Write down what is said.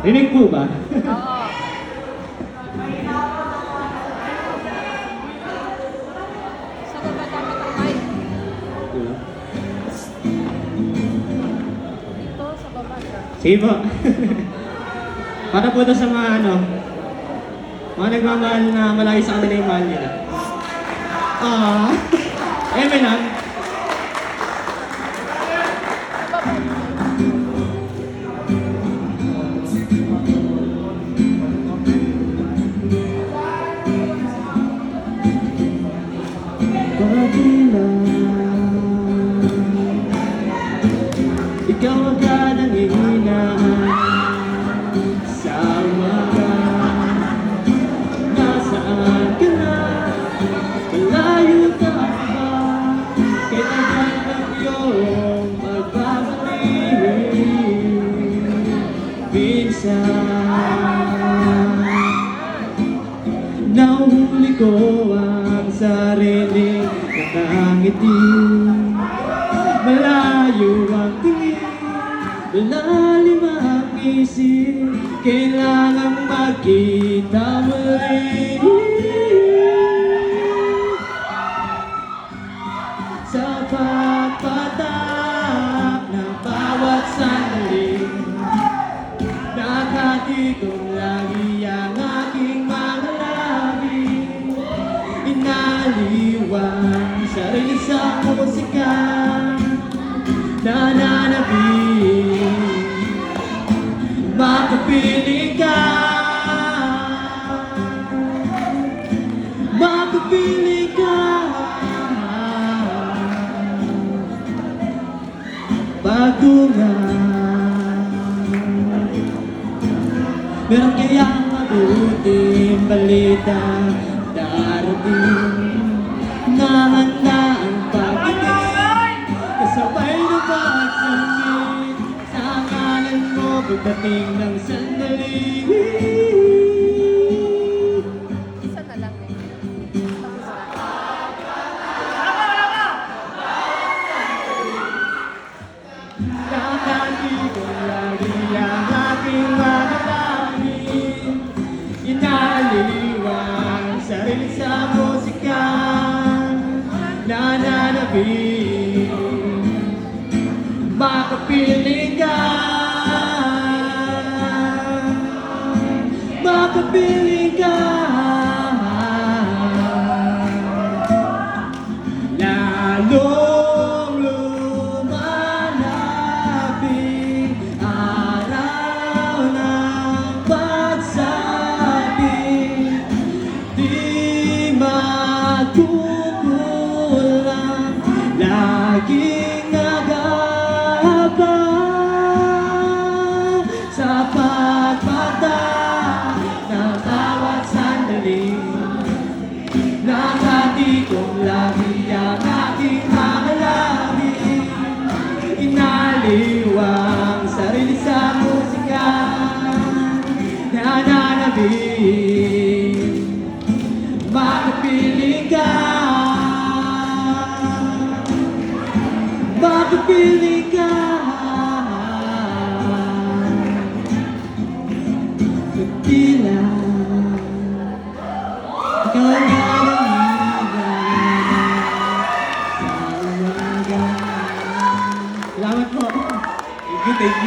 Rinig po ba? Oo. Sa baba dapat ang mic. Dito, sa baba ka. Sige po. Para po ito sa mga mga nagmamahal na malaki sa kanila yung mahal nila. Eme lang. Ikaw agad ang hihinahan sa umaga. Nasaan ka na? Malayo ka ba? Kailan ang iyong magbabalik? Minsan nahuhuli ko ang sarili nakangiti. Malayo ang tingin, malalim ang isip, kailangang magkita muli. Sa pagpatak ng bawat sandali, nakatikong lagi ang aking mga labi. Inaliwan sarili sa musika, nananabik, makapili ka, makapili ka. Patungan, meron kayang mabuting balita darating na handa ang pag-ibig, kasabay na pagsangit sa kanan mo pagdating ng sandali. Isa na lang eh. Tapos na. Nakatikong lagi ang aking mga langit, inaliwan sarili sa musika, nananabik, makapili ka, makapili ka. Lalong lumalapit araw ng pagsapit, di magkukulang, laging nag-aabang sa pagpatak ng bawat sandali. Nakatikong lagi ang aking mga labi, inaliwang sarili sa musika, nananabik, makapili ka, makapili ka. Tila ikaw ang salamat po. Thank you.